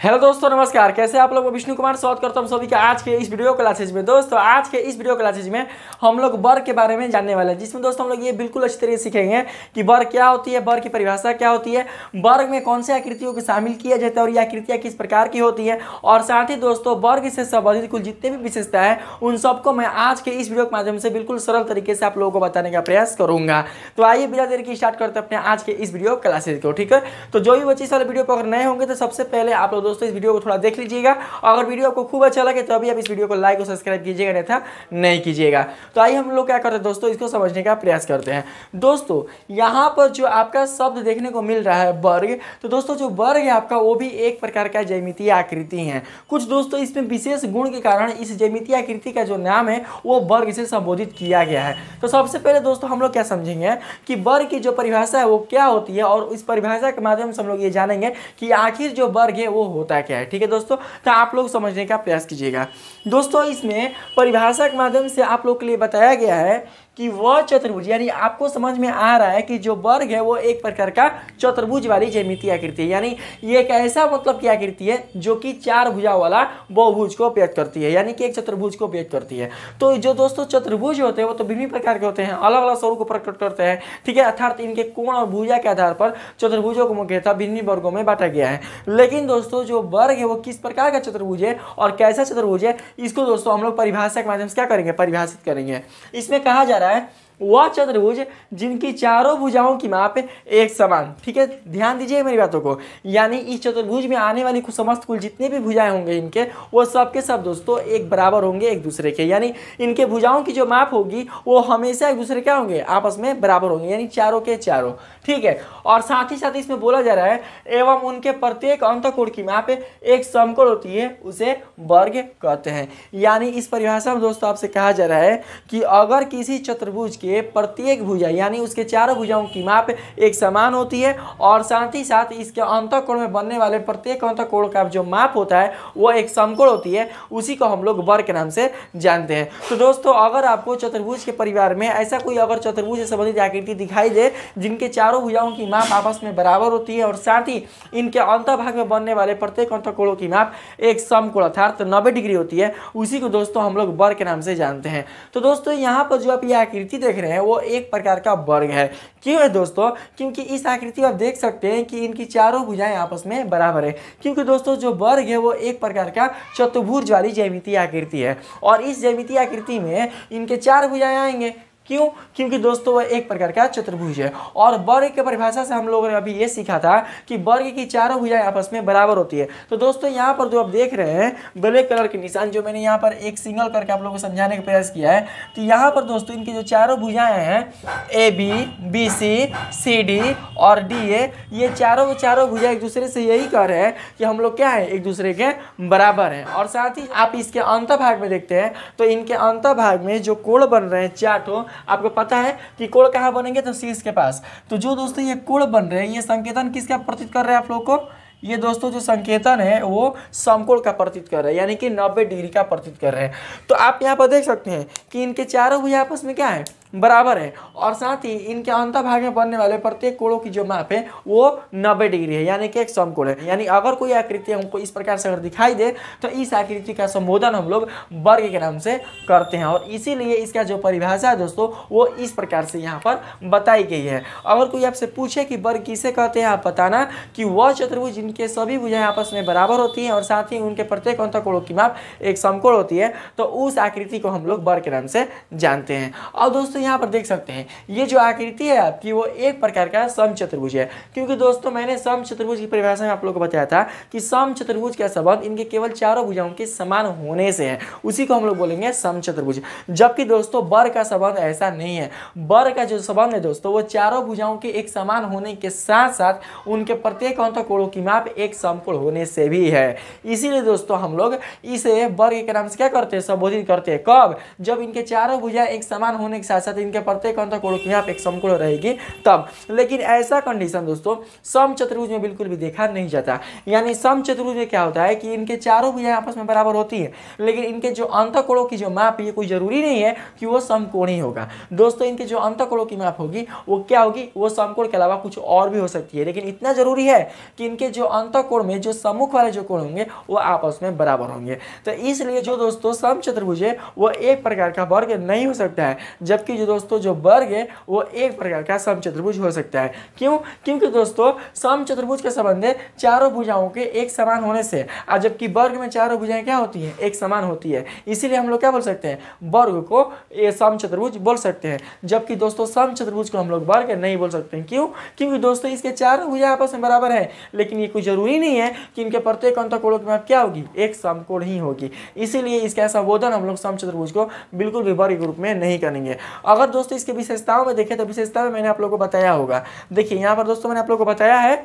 Hello दोस्तों, नमस्कार। कैसे आप लोग? विष्णु कुमार स्वागत करता हूं सभी का आज के इस वीडियो क्लासेज में। दोस्तों आज के इस वीडियो क्लासेज में हम लोग वर्ग के बारे में जानने वाले हैं, जिसमें दोस्तों हम लोग ये बिल्कुल अच्छी तरीके से सीखेंगे कि वर्ग क्या होती है, वर्ग की परिभाषा क्या होती है, वर्ग में कौन से आकृतियों को शामिल किया जाता है और ये आकृतियाँ किस प्रकार की होती है, और साथ ही दोस्तों वर्ग से संबंधित कुल जितने भी विशेषता है उन सबको मैं आज के इस वीडियो के माध्यम से बिल्कुल सरल तरीके से आप लोगों को बताने का प्रयास करूंगा। तो आइए बिना देर की स्टार्ट करते हैं अपने आज के इस वीडियो क्लासेज को। ठीक है, तो जो भी बच्चे इस वाले वीडियो पर अगर नए होंगे तो सबसे पहले आप लोग दोस्तों इस वीडियो को थोड़ा देख लीजिएगा। अगर वीडियो आपको खूब अच्छा लगे तो अभी आप इस वीडियो को लाइक और सब्सक्राइब कीजिएगा, नहीं था नहीं कीजिएगा। तो आइए हम लोग क्या करते हैं दोस्तों, इसको समझने का प्रयास करते हैं। दोस्तों यहाँ पर जो आपका शब्द देखने को मिल रहा है वर्ग, तो दोस्तों जो वर्ग है आपका वो भी एक प्रकार का ज्यामितीय आकृति है। कुछ दोस्तों इसमें विशेष गुण के कारण इस ज्यामितीय आकृति का जो नाम है वो वर्ग से संबोधित किया गया है। तो सबसे पहले दोस्तों हम लोग क्या समझेंगे कि वर्ग की जो परिभाषा है वो क्या होती है, और इस परिभाषा के माध्यम से हम लोग ये जानेंगे कि आखिर जो वर्ग है वो होता क्या है। ठीक है दोस्तों, तो आप लोग समझने का प्रयास कीजिएगा। दोस्तों इसमें परिभाषा के माध्यम से आप लोग के लिए बताया गया है कि वह चतुर्भुज, यानी आपको समझ में आ रहा है कि जो वर्ग है वो एक प्रकार का चतुर्भुज वाली ज्यामितीय आकृति है, यानी ये एक ऐसा मतलब की आकृति है जो कि चार भुजा वाला बहुभुज को व्यक्त करती है, यानी कि एक चतुर्भुज को व्यक्त करती है। तो जो दोस्तों चतुर्भुज होते हैं वो तो विभिन्न प्रकार के होते हैं, अलग अलग स्वरूप को प्रकट करते हैं। ठीक है, अर्थात इनके कोण और भुजा के आधार पर चतुर्भुजों को मुख्यतः विभिन्न वर्गों में बांटा गया है। लेकिन दोस्तों जो वर्ग है वो किस प्रकार का चतुर्भुज है और कैसा चतुर्भुज है, इसको दोस्तों हम लोग परिभाषा के माध्यम से क्या करेंगे, परिभाषित करेंगे। इसमें कहा जा रहा है वह चतुर्भुज जिनकी चारों भुजाओं की माप एक समान। ठीक है, ध्यान दीजिए मेरी बातों को, यानी इस चतुर्भुज में आने वाली समस्त कुल जितने भी भुजाएं होंगे इनके, वो सब के सब दोस्तों एक बराबर होंगे एक दूसरे के, यानी इनके भुजाओं की जो माप होगी वो हमेशा एक दूसरे क्या होंगे, आपस में बराबर होंगे, यानी चारों के चारों। ठीक है, और साथ ही साथ इसमें बोला जा रहा है एवं उनके प्रत्येक अंतःकोण की माप एक समकोण होती है, उसे वर्ग कहते हैं। यानी इस परिभाषा में दोस्तों आपसे कहा जा रहा है कि अगर किसी चतुर्भुज के प्रत्येक भुजा यानी उसके चारों भुजाओं की माप एक समान होती है, और साथ ही साथ इसके अंतःकोण में बनने वाले प्रत्येक अंतःकोण का जो माप होता है वो एक समकोण होती है, उसी को हम लोग वर्ग के नाम से जानते हैं। तो दोस्तों अगर आपको चतुर्भुज के परिवार में ऐसा कोई अगर चतुर्भुज से संबंधित आकृति दिखाई दे जिनके चारों भुजाओं की माप आपस में बराबर होती है, और साथ ही इनके अंतःभाग में बनने वाले प्रत्येक अंतःकोणों की माप एक समकोण अर्थात 90 डिग्री होती है, उसी को दोस्तों हम लोग वर्ग के नाम से जानते हैं। तो दोस्तों यहाँ पर जो आप ये आकृति देख रहे हैं वो एक प्रकार का वर्ग है। क्यों है दोस्तों? क्योंकि इस आकृति में आप देख सकते हैं कि इनकी चारों भुजाएं आपस में बराबर है, क्योंकि दोस्तों जो वर्ग है वो एक प्रकार का चतुर्भुज वाली ज्यामितीय आकृति है, और इस ज्यामितीय आकृति में इनके चार भुजाएं आएंगे। क्यों? क्योंकि दोस्तों वह एक प्रकार का चतुर्भुज है। और वर्ग की परिभाषा से हम लोगों ने अभी ये सीखा था कि वर्ग की चारों भुजाएं आपस में बराबर होती है। तो दोस्तों यहाँ पर जो आप देख रहे हैं ब्लैक कलर के निशान, जो मैंने यहाँ पर एक सिंगल करके आप लोगों को समझाने का प्रयास किया है, तो यहाँ पर दोस्तों इनकी जो चारों भुजाएं हैं A B, B C, C D और डी ए, ये चारों भुजाएं एक दूसरे से यही कह रहे हैं कि हम लोग क्या है, एक दूसरे के बराबर हैं। और साथ ही आप इसके अंतःभाग में देखते हैं तो इनके अंतःभाग में जो कोण बन रहे हैं चार, आपको पता है कि कोण कहाँ बनेंगे, तो शीर्ष के पास। तो जो दोस्तों ये कोण बन रहे हैं ये संकेतन किसका प्रतीत कर रहे हैं आप लोग को, ये दोस्तों जो संकेतन है वो समकोण का प्रतीत कर रहे हैं, यानी कि 90 डिग्री का प्रतीत कर रहे हैं। तो आप यहाँ पर देख सकते हैं कि इनके चारों भुजा आपस में क्या है, बराबर है, और साथ ही इनके अंतःभाग में बनने वाले प्रत्येक कोणों की जो माप है वो 90 डिग्री है, यानी कि एक समकोण है। यानी अगर कोई आकृति हमको इस प्रकार से अगर दिखाई दे तो इस आकृति का संबोधन हम लोग वर्ग के नाम से करते हैं, और इसीलिए इसका जो परिभाषा है दोस्तों वो इस प्रकार से यहाँ पर बताई गई है। अगर कोई आपसे पूछे कि वर्ग किसे कहते हैं, आप बताना कि वह चतुर्भुज जिनके सभी भुजाएं आपस में बराबर होती हैं और साथ ही उनके प्रत्येक अंतःकोणों की माप एक समकोण होती है, तो उस आकृति को हम लोग वर्ग के नाम से जानते हैं। और दोस्तों यहाँ पर देख सकते हैं ये जो आकृति है आपकी वो एक प्रकार का समचतुर्भुज है, क्योंकि दोस्तों मैंने समचतुर्भुज की परिभाषा में आप लोगों को बताया था कि समचतुर्भुज का संबंध इनके केवल चारों भुजाओं के समान होने से है, उसी को हम लोग बोलेंगे समचतुर्भुज। जबकि दोस्तों वर्ग का संबंध ऐसा नहीं है। वर्ग का जो संबंध है दोस्तों वो चारों भुजाओं के एक समान होने के साथ साथ उनके प्रत्येक अंतःकोणों की माप एक समकोण होने से भी है। इसीलिए दोस्तों हम लोग इसे वर्ग के नाम से क्या करते हैं, संबोधित करते हैं। कब? जब इनके चारों भुजाएं एक समान होने के साथ साथ साथ इनके प्रत्येक अंतःकोणों की माप एक समकोण रहेगी तब। लेकिन ऐसा कंडीशन दोस्तों समचतुर्भुज में बिल्कुल भी देखा नहीं जाता। यानी समचतुर्भुज में क्या होता है कि इनके चारों भुजाएं आपस में बराबर होती है, लेकिन इनके जो अंतःकोणों की जो माप ये कोई जरूरी नहीं है कि वो समकोणीय होगा। दोस्तों इनके जो अंतःकोणों की माप होगी वो क्या होगी, वो समकोण के अलावा कुछ और भी हो सकती है, लेकिन इतना जरूरी है कि इनके जो अंतःकोण में जो सम्मुख वाले जो कोण होंगे वो आपस में बराबर होंगे। तो इसलिए जो दोस्तों समचतुर्भुज है वो एक प्रकार का वर्ग नहीं हो सकता है, जबकि जो दोस्तों जो वर्ग है वो एक प्रकार का समचतुर्भुज हो सकता है। क्यों? क्योंकि दोस्तों समचतुर्भुज के संबंध है चारों भुजाओं के एक समान होने से, और जबकि वर्ग में चारों भुजाएं क्या होती हैं, एक समान होती है। इसीलिए हम लोग क्या बोल सकते हैं, वर्ग को समचतुर्भुज बोल सकते हैं, जबकि दोस्तों समचतुर्भुज को हम लोग वर्ग नहीं बोल सकते हैं। क्यों? क्योंकि दोस्तों इसके चारों भुजाएं आपस में बराबर है, लेकिन ये कोई जरूरी नहीं है कि इनके प्रत्येक अंतःकोणों की माप क्या होगी, एक समकोण ही होगी। इसीलिए इसका संबोधन हम लोग समचतुर्भुज को बिल्कुल भी वर्ग के रूप में नहीं करेंगे। अगर दोस्तों इसके विशेषताओं में देखें तो विशेषता में मैंने आप लोगों को बताया होगा। देखिए यहाँ पर दोस्तों मैंने आप लोगों को बताया है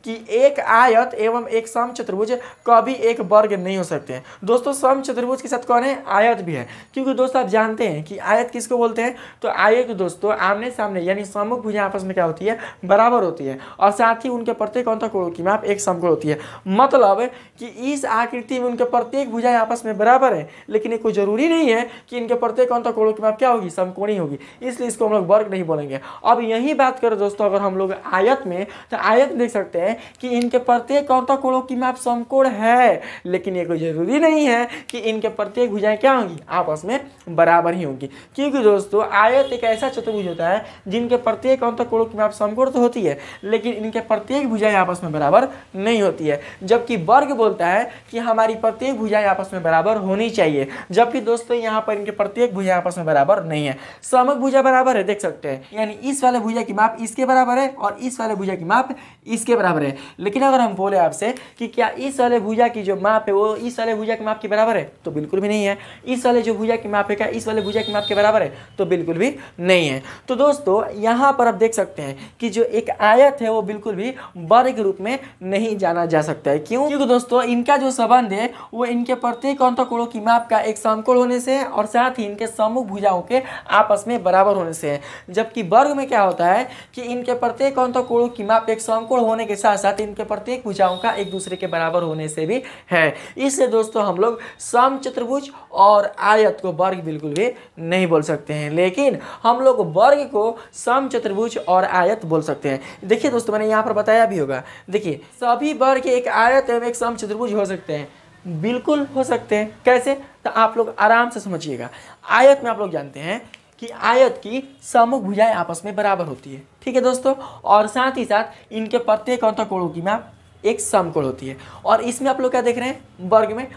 कि एक आयत एवं एक समचतुर्भुज कभी एक वर्ग नहीं हो सकते हैं। दोस्तों समचतुर्भुज के साथ कौन है, आयत भी है, क्योंकि दोस्तों आप जानते हैं कि आयत किसको बोलते हैं, तो आयत दोस्तों आमने सामने यानी सम्मुख भुजाएं आपस में क्या होती है, बराबर होती है, और साथ ही उनके प्रत्येक अंतःकोणों की माप एक समकोण होती है। मतलब कि इस आकृति में उनके प्रत्येक भुजाएं आपस में बराबर है, लेकिन ये कोई जरूरी नहीं है कि इनके प्रत्येक अंतःकोणों की माप क्या होगी, समकोणीय होगी, इसलिए इसको हम लोग वर्ग नहीं बोलेंगे। अब यही बात करें दोस्तों अगर हम लोग आयत में, तो आयत देख सकते हैं कि इनके प्रत्येक अंतःकोणों की माप समकोण है, लेकिन ये कोई जरूरी नहीं है कि इनके प्रत्येक भुजाएं क्या होंगी, आपस में बराबर ही होंगी। क्योंकि दोस्तों आयत एक ऐसा चतुर्भुज होता है जिनके प्रत्येक अंतःकोणों की माप समकोण तो होती है, लेकिन इनके प्रत्येक भुजाएं आपस में बराबर नहीं होती है। जबकि वर्ग बोलता है कि हमारी प्रत्येक भुजाएं आपस में बराबर होनी चाहिए, जबकि दोस्तों यहाँ पर इनके प्रत्येक भुजाएं आपस में बराबर नहीं है। समक भुजा बराबर है, देख सकते हैं, यानी इस वाले भुजा की माप इसके बराबर है और इस वाले भुजा की माप इसके बराबर है। लेकिन अगर हम बोले आपसे कि क्या इस वाले भुजा की जो माप है वो इस वाले भुजा की माप के बराबर है, तो बिल्कुल भी नहीं है। इस वाले जो भुजा की माप है क्या इस वाले भुजा की माप के बराबर है, तो बिल्कुल भी नहीं है। तो दोस्तों यहाँ पर आप देख सकते हैं कि जो एक आयत है वो बिल्कुल भी वर्ग के रूप में नहीं जाना जा सकता है। क्यों? क्योंकि दोस्तों इनका जो संबंध है वो इनके प्रत्येक अंतःकोणों की माप का एक समकोण होने से और साथ ही इनके सम्मुख भुजाओं के आपस में बराबर होने से है। जबकि वर्ग में क्या होता है कि इनके प्रत्येक अंतःकोणों की माप एक समकोण होने के साथ साथ इनके प्रत्येक भुजाओं का एक दूसरे के बराबर होने से भी है। इससे दोस्तों हम लोग समचतुर्भुज और आयत को वर्ग बिल्कुल भी नहीं बोल सकते हैं, लेकिन हम लोग वर्ग को समचतुर्भुज और आयत बोल सकते हैं। देखिए दोस्तों मैंने यहाँ पर बताया भी होगा, देखिए सभी वर्ग एक आयत एवं एक समचतुर्भुज हो सकते हैं, बिल्कुल हो सकते हैं। कैसे? तो आप लोग आराम से समझिएगा। आयत में आप लोग जानते हैं कि आयत की सम्मुख भुजाएं आपस में बराबर होती है, ठीक है दोस्तों, और साथ ही साथ इनके प्रत्येक अंतःकोणों की माप एक समकोण होती है। और इसमें आप लोग क्या देख रहे हैं, वर्ग में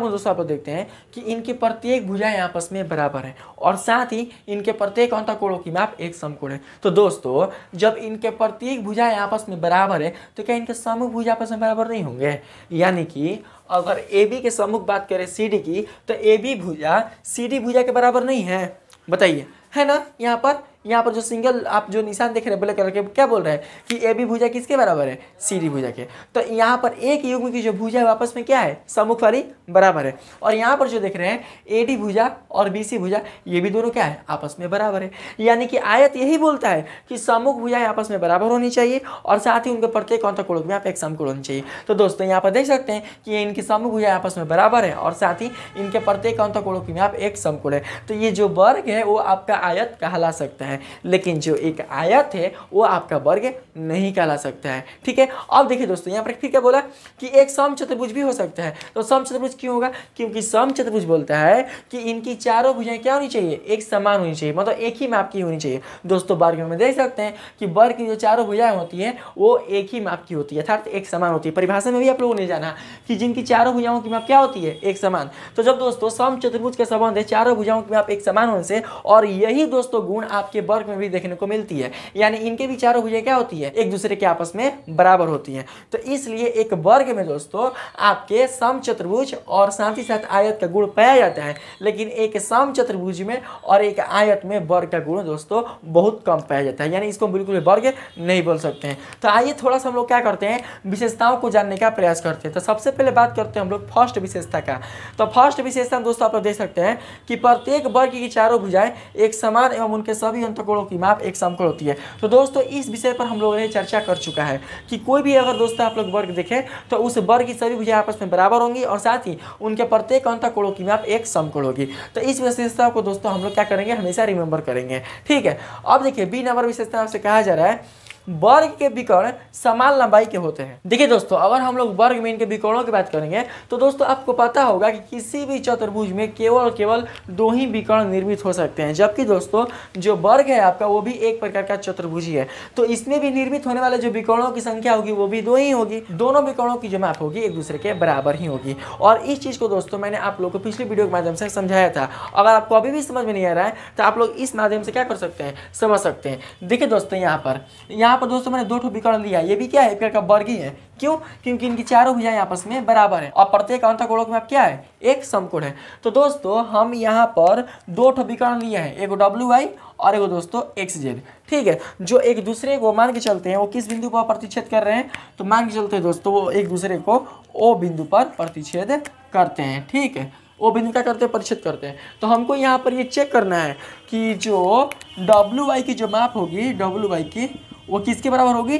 दोस्तों आप लोग देखते हैं कि इनकी प्रत्येक भुजाएं आपस में बराबर है और साथ ही इनके प्रत्येक अंतःकोणों की माप एक समकोण है। तो दोस्तों जब इनके प्रत्येक भुजाएं आपस में बराबर है तो क्या इनके सम्मुख भुजा आपस में बराबर नहीं होंगे? यानी कि अगर AB के सम्मुख बात करें CD की, तो AB भुजा CD भुजा के बराबर नहीं है, बताइए, है ना? यहाँ पर जो सिंगल आप जो निशान देख रहे हैं ब्लैक कलर के, क्या बोल रहे हैं कि AB भुजा किसके बराबर है? CD भुजा के। तो यहाँ पर एक युग्म की जो भुजा है आपस में क्या है? सम्मुख वाली बराबर है। और यहाँ पर जो देख रहे हैं AD भुजा और BC भुजा, ये भी दोनों क्या है? आपस में बराबर है। यानी कि आयत यही बोलता है कि सम्मुख भुजाएं आपस में बराबर होनी चाहिए और साथ ही उनके प्रत्येक अंतःकोणों में आप एक समकोण होनी चाहिए। तो दोस्तों यहाँ पर देख सकते हैं कि इनकी सम्मुख भुजाएं आपस में बराबर है और साथ ही इनके प्रत्येक अंतःकोणों की आप एक समकोण है। तो ये जो वर्ग है वो आपका आयत कहला सकता है, लेकिन जो एक आयत है वो आपका वर्ग नहीं कहला सकता है, ठीक है। अब देखिए दोस्तों यहाँ पर फिर क्या बोला कि एक समचतुर्भुज भी हो सकता है। तो समचतुर्भुज क्यों होगा? क्योंकि समचतुर्भुज बोलता है कि इनकी चारों भुजाएं क्या होनी चाहिए? एक समान होनी चाहिए, मतलब एक ही माप की होनी चाहिए। दोस्तों वर्ग में देख सकते हैं कि वर्ग की जो चारों भुजाएं होती हैं वो एक ही माप की होती है, अर्थात एक समान होती है। परिभाषा में भी आप लोगों ने जाना कि जिनकी चारों भुजाओं की माप क्या होती है? एक समान। तो जब दोस्तों समचतुर्भुज के संबंध है चारों भुजाओं की माप एक समान होने से, और यही दोस्तों गुण आपके आपके वर्ग में भी देखने को मिलती है, यानी इनके भी चारों भुजाएं क्या होती है, एक दूसरे के आपस में बराबर होती हैं। तो इसलिए एक वर्ग में दोस्तों आपके समचतुर्भुज और साथ ही साथ आयत का गुण पाया जाता है, लेकिन एक समचतुर्भुज में और एक आयत में वर्ग का गुण दोस्तों बहुत कम पाया जाता है, यानी इसको बिल्कुल वर्ग नहीं बोल सकते हैं। तो आइए थोड़ा सा हम लोग क्या करते हैं, विशेषताओं को जानने का प्रयास करते हैं। तो सबसे पहले बात करते हैं हम लोग फर्स्ट विशेषता का। तो फर्स्ट विशेषता दोस्तों आप लोग देख सकते हैं कि प्रत्येक वर्ग की चारों भुजाएं एक समान एवं उनके सभी अंतकोणों की माप एक समकोण होती है। तो दोस्तों इस विषय पर हम लोगों ने चर्चा कर चुका है कि कोई भी अगर दोस्तों आप लोग वर्ग देखें तो उस वर्ग की सभी भुजाएं आपस में बराबर होंगी और साथ ही उनके प्रत्येक अंतकोणों की माप एक समकोण होगी। तो इस विशेषता को दोस्तों हम लोग क्या करेंगे, हमेशा रिमेंबर करेंगे। ठीक है, अब देखिए बी नंबर विशेषता आपसे कहा जा रहा है वर्ग के विकर्ण समान लंबाई के होते हैं। देखिए दोस्तों अगर हम लोग वर्ग में इनके विकर्णों की बात करेंगे तो दोस्तों आपको पता होगा कि किसी भी चतुर्भुज में केवल दो ही विकर्ण निर्मित हो सकते हैं, जबकि दोस्तों जो वर्ग है आपका वो भी एक प्रकार का चतुर्भुज ही है। तो इसमें भी निर्मित होने वाले जो विकर्णों की संख्या होगी वो भी दो ही होगी, दोनों विकर्णों की जो माप होगी एक दूसरे के बराबर ही होगी। और इस चीज़ को दोस्तों मैंने आप लोग को पिछले वीडियो के माध्यम से समझाया था। अगर आपको अभी भी समझ में नहीं आ रहा है तो आप लोग इस माध्यम से क्या कर सकते हैं, समझ सकते हैं। देखिए दोस्तों यहाँ पर दोस्तों मैंने दो ठो विकर्ण लिया, ये भी क्या है, एक प्रकार का वर्ग ही है। क्यों? क्योंकि इनकी चारों भुजाएं आपस में बराबर है और प्रत्येक अंतकोणों की माप क्या है, एक समकोण है। तो दोस्तों हम यहाँ पर दो ठो विकर्ण लिए हैं, एक WY और एक दोस्तों XZ। ठीक है, जो एक दूसरे को मान के चलते हैं वो किस बिंदु पर प्रतिच्छेद कर रहे हैं, तो मान के चलते हैं दोस्तों वो एक दूसरे को O बिंदु पर प्रतिच्छेद करते हैं। ठीक है, वो बिंदु क्या करते हैं, प्रतिच्छेद करते हैं। तो हमको यहाँ पर ये चेक करना है कि जो WY की जो माप होगी, WY की वो किसके बराबर होगी,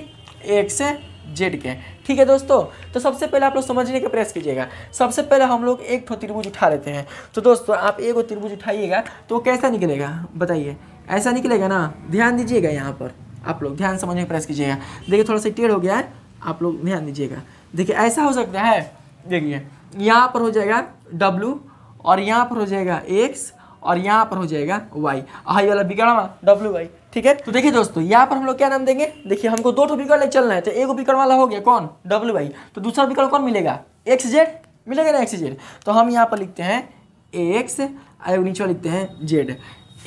XZ के। ठीक है दोस्तों, तो सबसे पहले आप लोग समझने का प्रयास कीजिएगा। सबसे पहले हम लोग एक ठो त्रिभुज उठा लेते हैं। तो दोस्तों आप एक त्रिभुज उठाइएगा तो कैसा निकलेगा बताइए, ऐसा निकलेगा ना। ध्यान दीजिएगा, यहाँ पर आप लोग ध्यान समझने का प्रयास कीजिएगा। देखिए थोड़ा सा टेढ़ हो गया है, आप लोग ध्यान दीजिएगा। देखिए ऐसा हो सकता है, देखिए यहाँ पर हो जाएगा W और यहाँ पर हो जाएगा X और यहाँ पर हो जाएगा Y, हाई वाला विकर्ण WY। ठीक है, तो देखिए दोस्तों यहाँ पर हम लोग क्या नाम देंगे, देखिए हमको दो ठो विकर्ण चलना है। तो एक विकर्ण वाला हो गया कौन, WY, तो दूसरा विकर्ण कौन मिलेगा, XZ मिलेगा ना, XZ। तो हम यहाँ पर लिखते हैं X और नीचे लिखते हैं Z,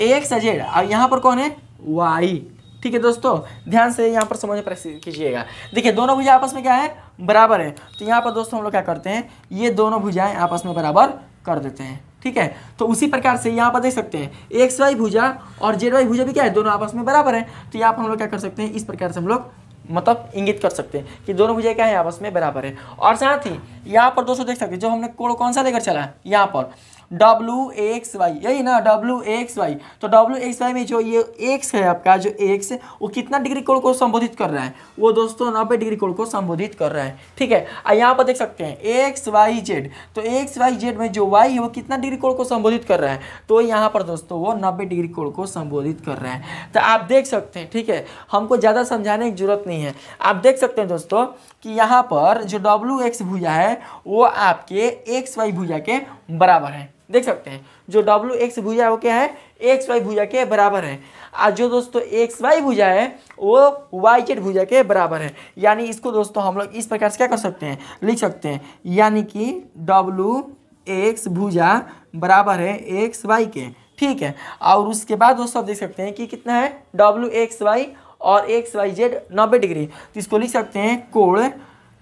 X Z और यहाँ पर कौन है, Y। ठीक है दोस्तों, ध्यान से यहाँ पर समझने प्रयास कीजिएगा। देखिए दोनों भुजाएं आपस में क्या है, बराबर है। तो यहाँ पर दोस्तों हम लोग क्या करते हैं, ये दोनों भुजाएं आपस में बराबर कर देते हैं। ठीक है, तो उसी प्रकार से यहाँ पर देख सकते हैं XY भुजा और ZY भुजा भी क्या है, दोनों आपस में बराबर है। तो यहाँ पर हम लोग क्या कर सकते हैं, इस प्रकार से हम लोग मतलब इंगित कर सकते हैं कि दोनों भुजाएं क्या है, आपस में बराबर है। और साथ ही यहाँ पर दोस्तों देख सकते हैं जो हमने कोण कौन सा लेकर चला है, यहाँ पर WXY, यही ना WXY। तो WXY में जो ये X है आपका, जो X वो कितना डिग्री कोण को संबोधित कर रहा है, वो दोस्तों 90 डिग्री कोण को संबोधित कर रहा है। ठीक है, यहाँ पर देख सकते हैं XYZ, तो XYZ में जो Y है वो कितना डिग्री कोण को संबोधित कर रहा है, तो यहाँ पर दोस्तों वो 90 डिग्री कोण को संबोधित कर रहा है। तो आप देख सकते हैं, ठीक है, हमको ज़्यादा समझाने की जरूरत नहीं है। आप देख सकते हैं दोस्तों कि यहाँ पर जो WX भुजा है वो आपके XY भुजा के बराबर है। देख सकते हैं जो WX भुजा है वो क्या है, XY भुजा के बराबर है। और जो दोस्तों XY भुजा है वो YZ भुजा के बराबर है। यानी इसको दोस्तों हम लोग इस प्रकार से क्या कर सकते हैं, लिख सकते हैं, यानी कि WX भुजा बराबर है XY के। ठीक है, और उसके बाद दोस्तों आप देख सकते हैं कि कितना है, WXY और XYZ 90 डिग्री। तो इसको लिख सकते हैं कोण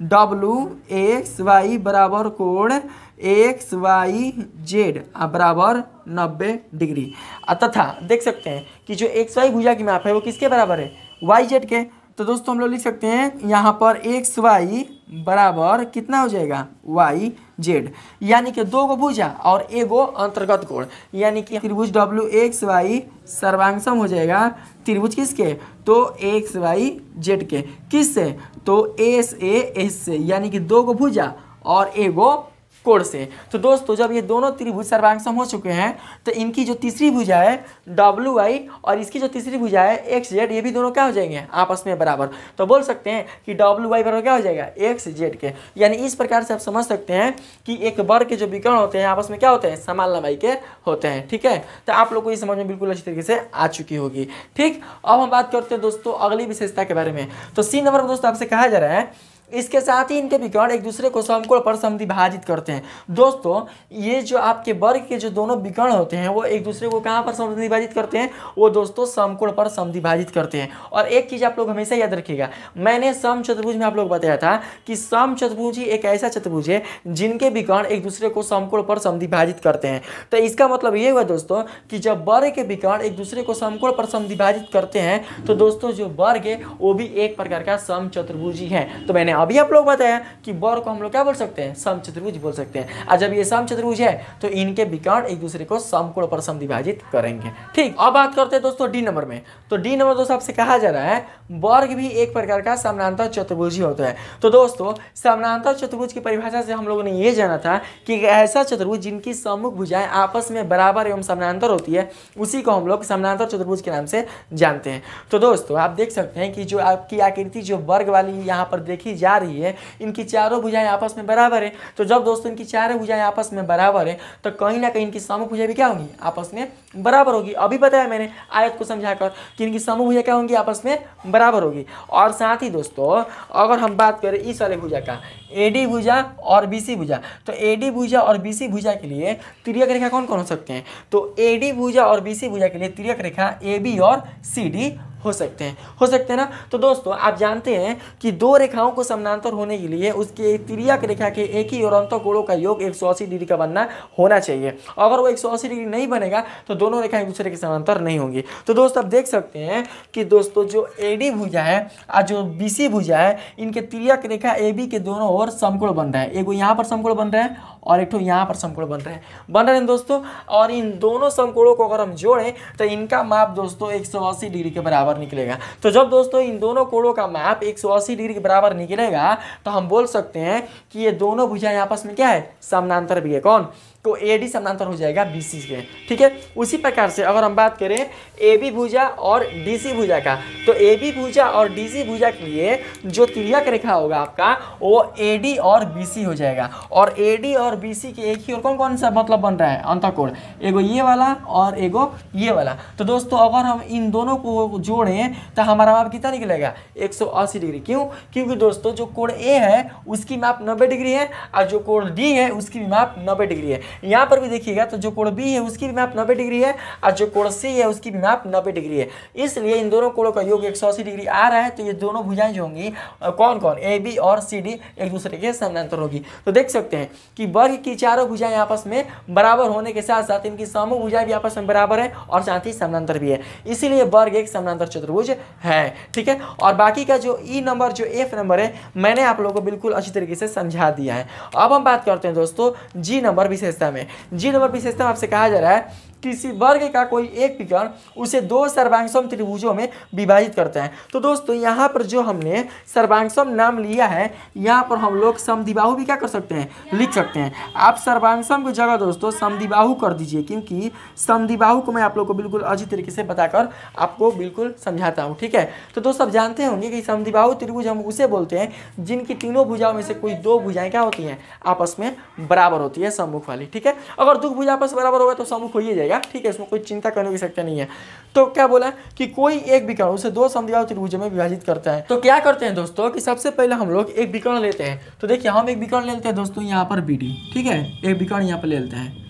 WXY बराबर कोण XYZ बराबर 90 डिग्री। तथा देख सकते हैं कि जो XY भुजा की माप है वो किसके बराबर है, YZ के। तो दोस्तों हम लोग लिख सकते हैं यहाँ पर XY बराबर कितना हो जाएगा, YZ, यानी कि दो गो भुजा और एगो अंतर्गत कोण, यानी कि त्रिभुज WXY सर्वांगसम हो जाएगा त्रिभुज किसके, तो XYZ के। किससे, तो SAS से, यानी कि दो गो भुजा और एगो कोण से। तो दोस्तों जब ये दोनों त्रिभुज सर्वांगसम हो चुके हैं तो इनकी जो तीसरी भुजा है WY और इसकी जो तीसरी भुजा है XZ, ये भी दोनों क्या हो जाएंगे, आपस में बराबर। तो बोल सकते हैं कि WY बराबर क्या हो जाएगा, XZ के। यानी इस प्रकार से आप समझ सकते हैं कि एक वर्ग के जो विकर्ण होते हैं आपस में क्या होते हैं, समान लंबाई के होते हैं। ठीक है, तो आप लोग को ये समझ में बिल्कुल अच्छी तरीके से आ चुकी होगी। ठीक, अब हम बात करते हैं दोस्तों अगली विशेषता के बारे में। तो C नंबर पर दोस्तों आपसे कहा जा रहा है इसके साथ ही इनके विकर्ण एक दूसरे को समकोण पर समद्विभाजित करते हैं। दोस्तों ये जो आपके वर्ग के जो दोनों विकर्ण होते हैं वो एक दूसरे को कहाँ पर समद्विभाजित करते हैं, वो दोस्तों समकोण पर समद्विभाजित करते हैं। और एक चीज आप लोग हमेशा याद रखिएगा, मैंने समचतुर्भुज में आप लोग बताया था कि समचतुर्भुज ही एक ऐसा चतुर्भुज है जिनके विकर्ण एक दूसरे को समकोण पर समद्विभाजित करते हैं। तो इसका मतलब ये हुआ दोस्तों कि जब वर्ग के विकर्ण एक दूसरे को समकोण पर समद्विभाजित करते हैं तो दोस्तों जो वर्ग है वो भी एक प्रकार का समचतुर्भुज ही है। तो मैंने अभी आप लोग बताया कि वर्ग को हम लोग क्या बोल सकते हैं, समचतुर्भुज बोल सकते हैं। और जब ये समचतुर्भुज है तो इनके विकर्ण एक दूसरे को समकोण पर समद्विभाजित करेंगे। ठीक, अब बात करते हैं दोस्तों डी नंबर में। तो डी नंबर दोस्तों आपसे कहा जा रहा है वर्ग भी एक प्रकार का समानांतर चतुर्भुज ही होता है। तो दोस्तों समानांतर चतुर्भुज की परिभाषा से हम लोगों ने ये जाना था कि ऐसा चतुर्भुज जिनकी सम्मुख भुजाएं आपस में बराबर एवं समानांतर होती है उसी को हम लोग समानांतर चतुर्भुज के नाम से जानते हैं। तो दोस्तों आप देख सकते हैं कि जो आपकी आकृति जो वर्ग वाली यहाँ पर देखी जा रही है, इनकी चारों भुजाएं आपस में बराबर है। तो जब दोस्तों इनकी चारों भुजाएं आपस में बराबर है तो कहीं ना कहीं इनकी सम्मुख भुजाएं भी क्या होंगी, आपस में बराबर होगी। अभी बताया मैंने आयत को समझाकर कि इनकी सम्मुख भुजाएं क्या होंगी, आपस में बराबर होगी। और साथ ही दोस्तों अगर हम बात करें इस वाले भुजा का, एडी भुजा और बीसी भुजा, तो एडी भुजा और बीसी भुजा के लिए तिर्यक रेखा कौन कौन हो सकते हैं, तो एडी भुजा और बीसी भुजा के लिए तिर्यक रेखा ए बी और सी डी हो सकते हैं ना। तो दोस्तों आप जानते हैं कि दो रेखाओं को समानांतर होने के लिए उसके तिर्यक रेखा के एक ही और अंतःकोणों का योग 180 डिग्री का बनना होना चाहिए। अगर वो 180 डिग्री नहीं बनेगा तो दोनों रेखाएं एक दूसरे के समानांतर नहीं होंगी। तो दोस्तों आप देख सकते हैं कि दोस्तों जो एडी भुजा है और जो बीसी भुजा है, इनके तिर्यक रेखा ए बी के दोनों ओर समकोण बन रहा है। एक यहाँ पर समकोण बन रहा है और एक यहाँ पर समकोण बन रहे हैं दोस्तों। और इन दोनों समकोणों को अगर हम जोड़ें तो इनका माप दोस्तों 180 डिग्री के बराबर निकलेगा। तो जब दोस्तों इन दोनों कोणों का माप 180 डिग्री के बराबर निकलेगा तो हम बोल सकते हैं कि ये दोनों भुजाएं आपस में क्या है, समानांतर भी है। कौन, तो एडी समानांतर हो जाएगा बीसी के। ठीक है, उसी प्रकार से अगर हम बात करें एबी भुजा और डीसी भुजा का, तो एबी भुजा और डीसी भुजा के लिए जो तिर्यक रेखा होगा आपका वो एडी और बीसी हो जाएगा। और एडी और बीसी के एक ही और कौन कौन सा मतलब बन रहा है, अंतःकोण, एगो ये वाला और एगो ये वाला। तो दोस्तों अगर हम इन दोनों को जोड़ें तो हमारा माप कितना निकलेगा, 180 डिग्री। क्यों, क्योंकि दोस्तों जो कोण ए है उसकी माप 90 डिग्री है और जो कोण डी है उसकी भी माप 90 डिग्री है। यहाँ पर भी देखिएगा तो जो कोण बी है उसकी भी माप 90 डिग्री है और जो कोण सी है उसकी भी माप 90 डिग्री है। इसलिए इन दोनों कोणों का योग 180 डिग्री आ रहा है। तो ये दोनों भुजाएं जो होंगी कौन कौन, ए बी और सी डी एक दूसरे के समानांतर होगी। तो देख सकते हैं कि वर्ग की चारों भुजाएं आपस में बराबर होने के साथ साथ इनकी समूह भुजाएं भी आपस में बराबर है और साथ ही समानांतर भी है। इसीलिए वर्ग एक समानांतर चतुर्भुज है। ठीक है, और बाकी का जो ई नंबर जो एफ नंबर है मैंने आप लोगों को बिल्कुल अच्छी तरीके से समझा दिया है। अब हम बात करते हैं दोस्तों जी नंबर विशेषता में। जी नंबर विशेषता आपसे कहा जा रहा है किसी वर्ग का कोई एक विकर्ण उसे दो सर्वांगसम त्रिभुजों में विभाजित करता है। तो दोस्तों यहाँ पर जो हमने सर्वांगसम नाम लिया है, यहाँ पर हम लोग समद्विबाहु भी क्या कर सकते हैं, लिख सकते हैं। आप सर्वांगसम की जगह दोस्तों समद्विबाहु कर दीजिए, क्योंकि समद्विबाहु को मैं आप लोग को बिल्कुल अच्छी तरीके से बताकर आपको बिल्कुल समझाता हूँ। ठीक है, तो दोस्तों आप जानते होंगे कि समद्विबाहु त्रिभुज हम उसे बोलते हैं जिनकी तीनों भुजाओं में से कोई दो भुजाएं क्या होती हैं, आपस में बराबर होती है, सम्मुख वाली। ठीक है, अगर दो भुजा आपस बराबर होगा तो सम्मुख हो ही जाएगा। ठीक है, इसमें कोई चिंता करने की आवश्यकता नहीं है। तो क्या बोला कि कोई एक विकर्ण उसे दो समद्विबाहु त्रिभुजों में विभाजित करता है। तो क्या करते हैं दोस्तों कि सबसे पहले हम लोग एक विकर्ण लेते हैं। तो देखिए हम एक विकर्ण लेते हैं दोस्तों यहाँ पर BD। ठीक है, एक विकर्ण यहाँ पर ले लेते हैं।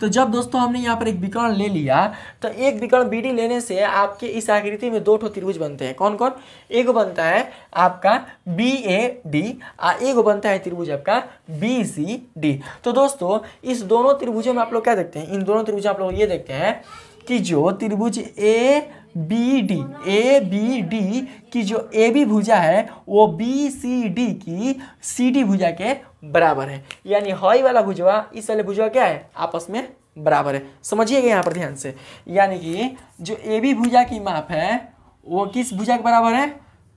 तो जब दोस्तों हमने यहाँ पर एक विकर्ण ले लिया तो एक विकर्ण BD लेने से आपके इस आकृति में दो ठो त्रिभुज बनते हैं। कौन कौन, एक बनता है आपका BAD और एक बनता है त्रिभुज आपका BCD। तो दोस्तों इस दोनों त्रिभुजों में आप लोग क्या देखते हैं, इन दोनों त्रिभुजों आप लोग ये देखते हैं कि जो त्रिभुज ABD की जो AB भुजा है वो BCD की CD भुजा के बराबर है। यानी हाई वाला भुजवा इस वाले भुजवा क्या है, आपस में बराबर है। समझिएगा यहाँ पर ध्यान से, यानी कि जो AB भुजा की माप है वो किस भुजा के बराबर है,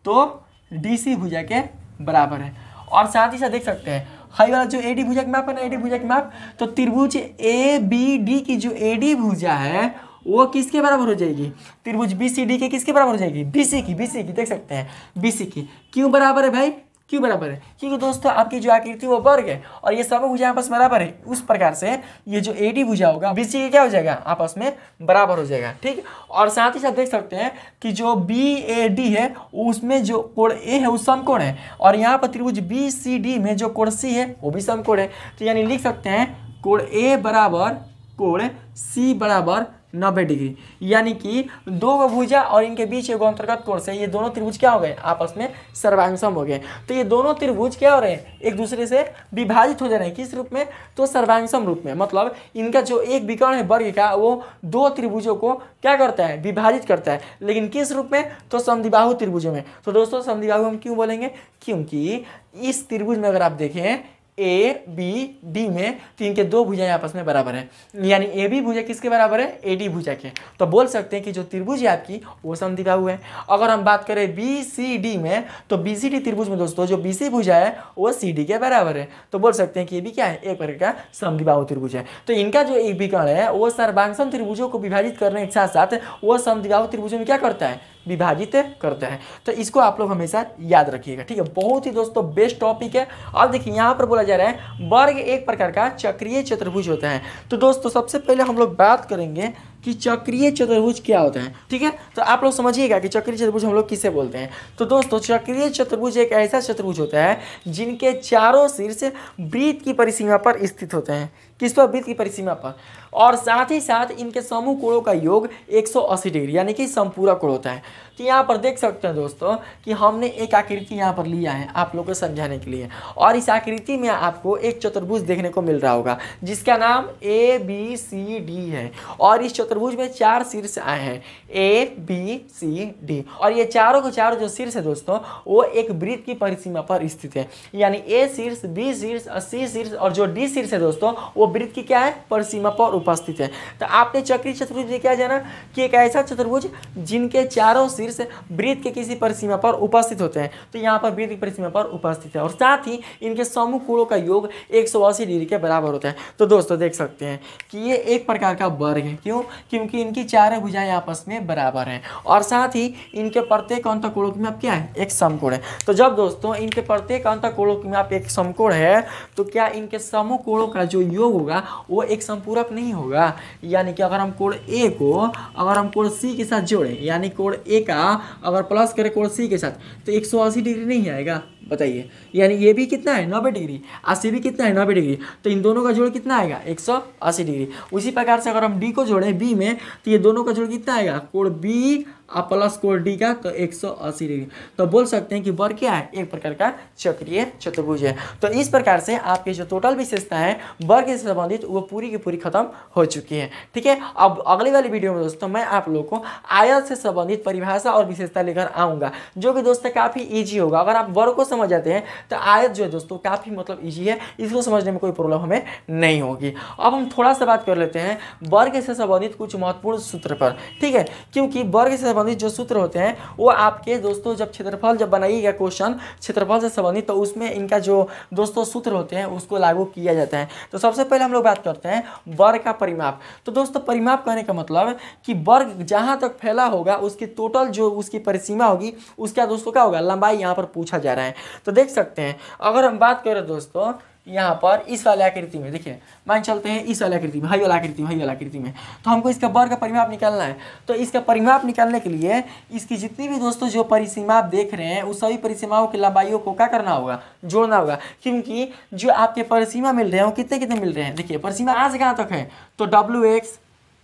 तो DC भुजा के बराबर है। और साथ ही साथ देख सकते हैं हाई वाला जो AD भुजा की माप है ना, AD भुजा की माप, तो त्रिभुज ABD की जो AD भुजा है वो किसके बराबर हो जाएगी, त्रिभुज BCD के किसके बराबर हो जाएगी, BC की। देख सकते हैं BC की। क्यों बराबर है भाई, क्यों बराबर है? क्योंकि दोस्तों आपकी जो आकृति वो वर्ग है और ये सब भुजा आपस में बराबर है। उस प्रकार से ये जो AD भुजा होगा BC के क्या हो जाएगा, आपस में बराबर हो जाएगा। ठीक, और साथ ही साथ देख सकते हैं कि जो BAD है उसमें जो कोण A है वो समकोण है और यहाँ पर त्रिभुज BCD में जो कोण C है वो भी समकोण है। तो यानी लिख सकते हैं कोण A बराबर कोण C बराबर 90 डिग्री, यानी कि दो भुजा और इनके बीच एक अंतर्गत कोण से ये दोनों त्रिभुज क्या हो गए, आपस में सर्वांगसम हो गए। तो ये दोनों त्रिभुज क्या हो रहे हैं, एक दूसरे से विभाजित हो जा रहे हैं। किस रूप में, तो सर्वांगसम रूप में। मतलब इनका जो एक विकर्ण है वर्ग का वो दो त्रिभुजों को क्या करता है, विभाजित करता है। लेकिन किस रूप में, तो समद्विबाहु त्रिभुजों में। तो दोस्तों समद्विबाहु हम क्यों बोलेंगे, क्योंकि इस त्रिभुज में अगर आप देखें ABD में तो इनके दो भुजाएं आपस में बराबर है, यानी AB भुजा किसके बराबर है, AD भुजा के। तो बोल सकते हैं कि जो त्रिभुज है आपकी वो समद्विबाहु है। अगर हम बात करें BCD में तो BCD त्रिभुज में दोस्तों जो BC भुजा है वो CD के बराबर है। तो बोल सकते हैं कि ये भी क्या है, एक प्रकार का समद्विबाहु त्रिभुज है। तो इनका जो एक विकर्ण है वो सर्वांगसम त्रिभुजों को विभाजित करने के साथ साथ वो समद्विबाहु त्रिभुजों में क्या करता है, विभाजित करता है। तो इसको आप लोग हमेशा याद रखिएगा। ठीक है, बहुत ही दोस्तों बेस्ट टॉपिक है। अब देखिए यहाँ पर बोला जा रहा है वर्ग एक प्रकार का चक्रीय चतुर्भुज होता है। तो दोस्तों सबसे पहले हम लोग बात करेंगे कि चक्रीय चतुर्भुज क्या होता है। ठीक है, तो आप लोग समझिएगा कि चक्रीय चतुर्भुज हम लोग किसे बोलते हैं। तो दोस्तों चक्रीय चतुर्भुज एक ऐसा चतुर्भुज होता है जिनके चारों शीर्ष वृत्त की परिसीमा पर स्थित होते हैं। किस पर, वृत्त की परिसीमा पर। और साथ ही साथ इनके समूह कोणों का योग 180 डिग्री यानी कि समपूरक कोण होता है। तो यहाँ पर देख सकते हैं दोस्तों कि हमने एक आकृति यहाँ पर लिया है आप लोगों को समझाने के लिए, और इस आकृति में आपको एक चतुर्भुज देखने को मिल रहा होगा जिसका नाम ABCD है। और इस चतुर्भुज में चार शीर्ष आए हैं ABCD, और ये चारों के चारों जो शीर्ष है दोस्तों वो एक वृत्त की परिसीमा पर स्थित है। यानी A शीर्ष, B शीर्ष और C शीर्ष और जो D शीर्ष है दोस्तों वो वृत्त की क्या है, परिसीमा पर उपस्थित है। तो आपने चक्रीय चतुर्भुज देखा जाना कि एक ऐसा चतुर्भुज जिनके चारों शीर्ष वृत्त के किसी परिसीमा पर उपस्थित होते हैं। तो यहाँ पर वृत्त की परिसीमा पर उपस्थित है और साथ ही इनके समूह कोणों का योग 180 डिग्री के बराबर होता है। तो दोस्तों देख सकते हैं कि ये एक प्रकार का वर्ग है। क्यों, क्योंकि इनकी चारों भुजाएं आपस में बराबर हैं और साथ ही इनके प्रत्येक अंतःकोणों में आप क्या है, एक समकोण है। तो जब दोस्तों इनके प्रत्येक अंतःकोणों में आप एक समकोण है तो क्या इनके समूह कोणों का जो योग होगा वो एक संपूरक नहीं होगा। यानी कि अगर हम कोण A को अगर हम कोण C के साथ जोड़ें, यानी कोण A का अगर प्लस करें कोण C के साथ तो 180 डिग्री नहीं आएगा, बताइए। यानी ये भी कितना है, 90 डिग्री, और C भी कितना है, 90 डिग्री। तो इन दोनों का जोड़ कितना आएगा, 180 डिग्री। उसी प्रकार से अगर हम D को जोड़ें B में तो ये दोनों का जोड़ कितना आएगा, कोण B और प्लस कोण D का तो 180 डिग्री। तो बोल सकते हैं कि वर्ग क्या है, एक प्रकार का चक्रीय चतुर्भुज है। तो इस प्रकार से आपकी जो टोटल विशेषता है वर्ग से संबंधित वो पूरी की पूरी खत्म हो चुकी है। ठीक है, अब अगली वाली वीडियो में दोस्तों मैं आप लोगों को आयत से संबंधित परिभाषा और विशेषता लेकर आऊँगा, जो कि दोस्तों काफ़ी ईजी होगा। अगर आप वर्ग को समझ जाते हैं तो आयत जो है दोस्तों काफ़ी मतलब ईजी है, इसको समझने में कोई प्रॉब्लम हमें नहीं होगी। अब हम थोड़ा सा बात कर लेते हैं वर्ग से संबंधित कुछ महत्वपूर्ण सूत्र पर। ठीक है, क्योंकि वर्ग से संबंधित जो सूत्र होते हैं वो आपके दोस्तों जब क्षेत्रफल जब बनाइएगा क्वेश्चन क्षेत्रफल से संबंधित तो उसमें इनका जो दोस्तों सूत्र होते हैं उसको लागू किया जाता है। तो सबसे पहले हम लोग बात करते हैं वर्ग का परिमाप। तो दोस्तों परिमाप कहने का मतलब कि वर्ग जहाँ तक फैला होगा उसकी टोटल जो उसकी परिसीमा होगी उसका दोस्तों क्या होगा, लंबाई यहाँ पर पूछा जा रहा है। तो देख सकते हैं अगर हम बात करें दोस्तों यहाँ पर इस वाले आकृति में, देखिए मान चलते हैं इस वाले आकृति में, हाई वाला आकृति में, तो हमको इसका वर्ग का परिमाप निकालना है। तो इसका परिमाप निकालने के लिए इसकी जितनी भी दोस्तों जो परिसीमा आप देख रहे हैं उस सभी परिसीमाओं की लंबाइयों को क्या करना होगा, जोड़ना होगा। क्योंकि जो आपके परिसीमा मिल रहे हैं वो कितने कितने मिल रहे हैं, देखिए परिसीमा कहाँ से कहाँ तक है, तो WX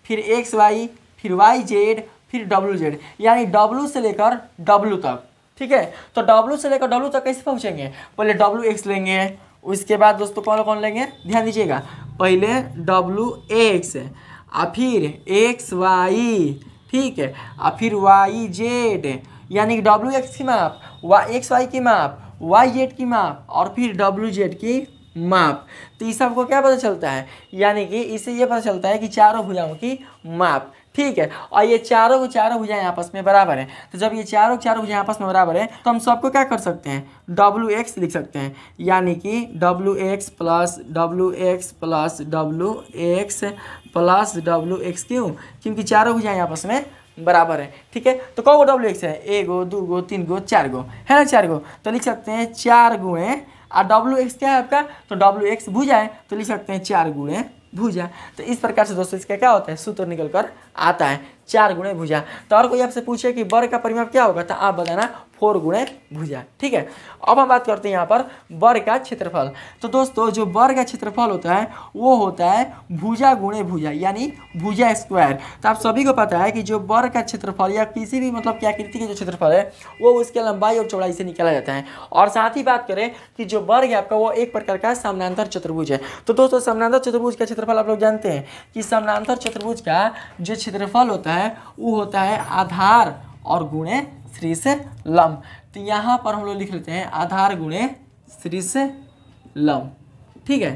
फिर XY फिर YZ फिर WZ, यानी W से लेकर W तक। ठीक है, तो W से लेकर W तक कैसे पहुँचेंगे, पहले WX लेंगे, उसके बाद दोस्तों कौन कौन लेंगे, ध्यान दीजिएगा, पहले WX और फिर XY, ठीक है, और फिर YZ, यानी कि WX की माप, XY की माप, YZ की माप और फिर WZ की माप। तो इस सबको क्या पता चलता है, यानी कि इससे ये पता चलता है कि चारों भुजाओं की माप। ठीक है, और ये चारों भुजाएं आपस में बराबर हैं। तो जब ये चारों भुजाएं आपस में बराबर हैं तो हम सबको क्या कर सकते हैं, WX लिख सकते हैं, यानी कि WX plus WX plus WX plus WX। क्यों, क्योंकि चारों भुजाएं आपस में बराबर है। ठीक है, तो कौ डब्ल्यू एक्स है, 1 गो 2 गो 3 गो 4 गो है ना, 4 गो, तो लिख सकते हैं 4 गुणे, और डब्ल्यू एक्स क्या है आपका, तो डब्ल्यू एक्स भुजा है, तो लिख सकते हैं 4 गुणे भुजा। तो इस प्रकार से दोस्तों इसका क्या होता है, सूत्र निकल कर आता है 4 गुणे भुजा। तो और कोई आपसे पूछे कि वर्ग का परिमाप क्या होगा, तो आप बताना 4 गुणे भुजा। ठीक है, अब हम बात करते हैं यहाँ पर वर्ग का क्षेत्रफल। तो दोस्तों जो वर्ग का क्षेत्रफल होता है वो होता है भुजा गुणे भुजा, यानी भुजा स्क्वायर। तो आप सभी को पता है कि जो वर्ग का क्षेत्रफल या किसी भी मतलब की आकृति का जो क्षेत्रफल है वो उसके लंबाई और चौड़ाई से निकाला जाता है। और साथ ही बात करें कि जो वर्ग है आपका वो एक प्रकार का समानांतर चतुर्भुज है। तो दोस्तों समानांतर चतुर्भुज का क्षेत्रफल आप लोग जानते हैं कि समानांतर चतुर्भुज का जो क्षेत्रफल होता है वो होता है आधार और गुणे शीर्ष लंब। तो यहाँ पर हम लोग लिख लेते हैं आधार गुणे शीर्ष लंब। ठीक है,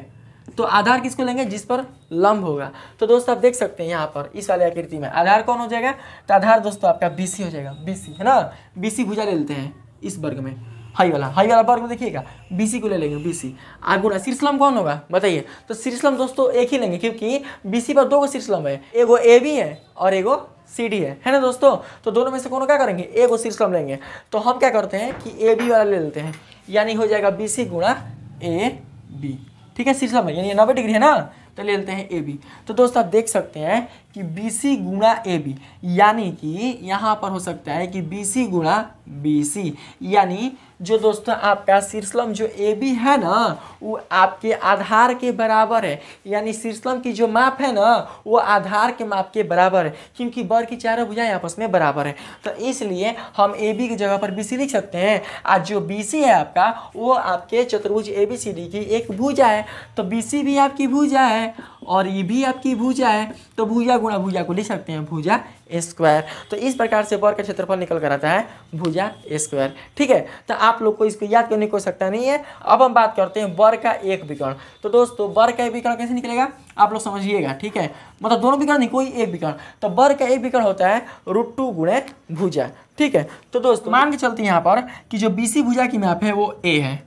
तो आधार किसको लेंगे, जिस पर लंब होगा। तो दोस्तों आप देख सकते हैं यहाँ पर इस वाले आकृति में आधार कौन हो जाएगा, तो आधार दोस्तों आपका BC हो जाएगा, BC है ना, BC भुजा ले लेते हैं इस वर्ग में, हाई वाला वर्ग में देखिएगा BC को ले लेंगे, BC गुणा शीर्षलंब कौन होगा बताइए। तो शीर्षलंब दोस्तों एक ही लेंगे क्योंकि BC पर 2 शीर्षलंब है, एगो AB है और एगो CD है ना दोस्तों। तो दोनों में से कौन क्या करेंगे, एगो शीर्षलंब लेंगे। तो हम क्या करते हैं कि AB वाला ले लेते हैं, यानी हो जाएगा BC गुणा AB। ठीक है, शीर्षलंब यानी 90 डिग्री है ना, तो ले लेते हैं AB। तो दोस्तों आप देख सकते हैं कि BC गुणा AB, यानी कि यहाँ पर हो सकता है कि BC गुणा BC, यानी जो दोस्तों आपका शीर्षलंब जो AB है ना वो आपके आधार के बराबर है, यानी शीर्षलंब की जो माप है ना वो आधार के माप के बराबर है, क्योंकि वर्ग की चारों भुजाएं आपस में बराबर है। तो इसलिए हम AB की जगह पर BC लिख सकते हैं। आज जो BC है आपका वो आपके चतुर्भुज ABCD की एक भुजा है। तो BC भी आपकी भुजा है और ये भी आपकी भुजा है, तो भुजा गुणा भुजा को लिख सकते हैं भुजा स्क्वायर। तो इस प्रकार से वर्ग का क्षेत्रफल निकल कर आता है भुजा स्क्वायर। ठीक है, तो आप लोग को इसको याद करने को सकता नहीं है। अब हम बात करते हैं वर्ग का एक विकर्ण। तो दोस्तों वर्ग का एक विकर्ण कैसे निकलेगा आप लोग समझिएगा। ठीक है, मतलब दोनों विकर्ण नहीं, कोई एक विकर्ण। तो वर्ग का एक विकर्ण होता है √2 गुणे भुजा। ठीक है, तो दोस्तों मान के चलते हैं यहाँ पर कि जो BC भुजा की माप है वो A है।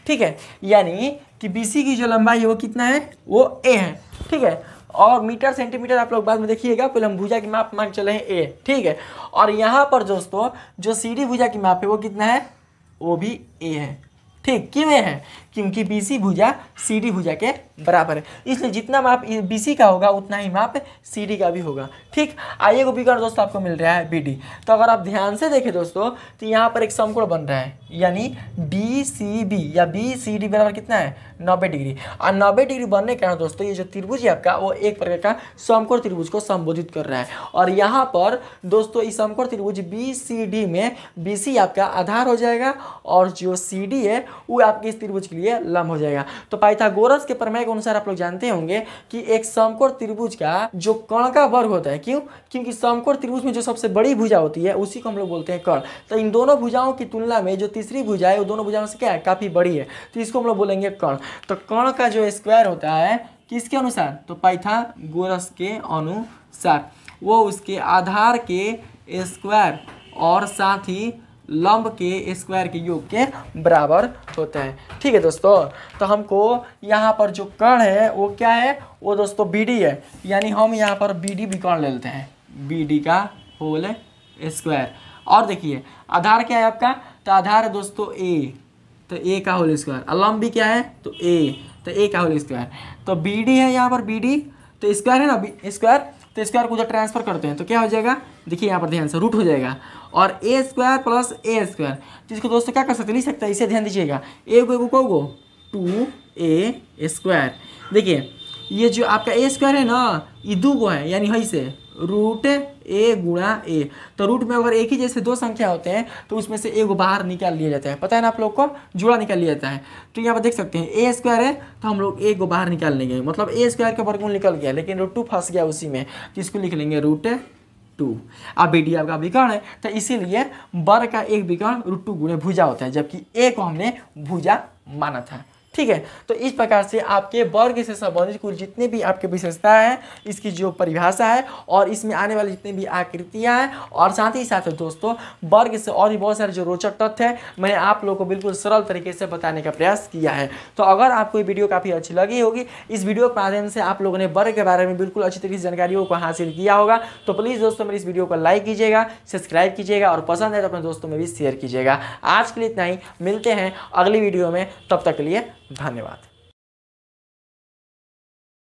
ठीक है, यानी कि BC की जो लंबाई है वो कितना है, वो A है। ठीक है, और मीटर सेंटीमीटर आप लोग बाद में देखिएगा, पहले हम भुजा की माप मान चले हैं A। ठीक है, और यहाँ पर दोस्तों जो CD भुजा की माप है वो कितना है, वो भी A है। ठीक, क्यों A है, क्योंकि BC भुजा CD भुजा के बराबर है, इसलिए जितना माप BC का होगा उतना ही माप CD का भी होगा। ठीक, आइए को विकर्ण दोस्तों आपको मिल रहा है BD। तो अगर आप ध्यान से देखें दोस्तों तो यहाँ पर एक समकोण बन रहा है, यानी DCB या BCD बराबर कितना है 90 डिग्री। और 90 डिग्री बनने के कारण दोस्तों ये जो त्रिभुज है आपका वो एक प्रकार का समकोण त्रिभुज को संबोधित कर रहा है। और यहाँ पर दोस्तों इस समकोण त्रिभुज BCD में BC आपका आधार हो जाएगा और जो CD है वो आपके इस त्रिभुज के लिए लंब हो जाएगा। तो पाइथागोरस के प्रमेय के अनुसार आप लोग जानते होंगे कि एक समकोण त्रिभुज का जो कर्ण का वर्ग होता है, क्यों, क्योंकि समकोण त्रिभुज में जो सबसे बड़ी भुजा होती है उसी को हम लोग बोलते हैं कर्ण। तो इन दोनों भुजाओं की तुलना में जो तीसरी भुजा है वो दोनों भुजाओं से क्या है, काफी बड़ी है, तो इसको हम लोग बोलेंगे कर्ण। तो कर्ण का जो स्क्वायर होता है किसके अनुसार, तो पाइथागोरस के अनुसार वो उसके आधार के स्क्वायर और साथ ही लंब के स्क्वायर के योग के बराबर होता है। ठीक है दोस्तों, तो हमको यहाँ पर जो कर्ण है वो क्या है, वो दोस्तों BD है, यानी हम यहाँ पर BD विकर्ण ले लेते हैं, BD का होल स्क्वायर। और देखिए आधार क्या है आपका, तो आधार है दोस्तों A, तो A का होल स्क्वायर। और लंब भी क्या है, तो A, तो A का होल स्क्वायर। तो BD है यहाँ पर BD, तो स्क्वायर है ना स्क्वायर, तो स्क्वायर को जब ट्रांसफर करते हैं तो क्या हो जाएगा, देखिए यहाँ पर ध्यान से रूट हो जाएगा और A square plus A square. तो इसको दोस्तों क्या कर सकते हैं, लिख सकते हैं, इसे ध्यान दीजिएगा, एगो को 2A स्क्वायर। देखिए ये जो आपका A स्क्वायर है ना ये 2 गो है, यानी है से √A गुणा A। तो रूट में अगर एक ही जैसे दो संख्या होते हैं तो उसमें से एगो बाहर निकाल लिया जाता है, पता है ना आप लोग को, जुड़ा निकाल लिया जाता है। तो यहाँ पर देख सकते हैं A स्क्वायर है तो हम लोग A को बाहर निकाल लेंगे, मतलब A स्क्वायर का वर्गमूल निकल गया, लेकिन √2 फंस गया उसी में, तो इसको लिख लेंगे √2। अब BD आपका विकर्ण है, तो इसीलिए वर्ग का एक विकर्ण √2 गुणे भुजा होता है, जबकि A को हमने भुजा माना था। ठीक है। तो इस प्रकार से आपके वर्ग से संबंधित कुल जितने भी आपके विशेषताएं हैं, इसकी जो परिभाषा है और इसमें आने वाली जितनी भी आकृतियां हैं, और साथ ही साथ दोस्तों वर्ग से और भी बहुत सारे जो रोचक तथ्य हैं मैंने आप लोगों को बिल्कुल सरल तरीके से बताने का प्रयास किया है। तो अगर आपको ये वीडियो काफ़ी अच्छी लगी होगी, इस वीडियो के माध्यम से आप लोगों ने वर्ग के बारे में बिल्कुल अच्छी तरीके से जानकारियों को हासिल किया होगा, तो प्लीज़ दोस्तों मेरी इस वीडियो को लाइक कीजिएगा, सब्सक्राइब कीजिएगा और पसंद है तो अपने दोस्तों में भी शेयर कीजिएगा। आज के लिए इतना ही, मिलते हैं अगली वीडियो में, तब तक के लिए धन्यवाद।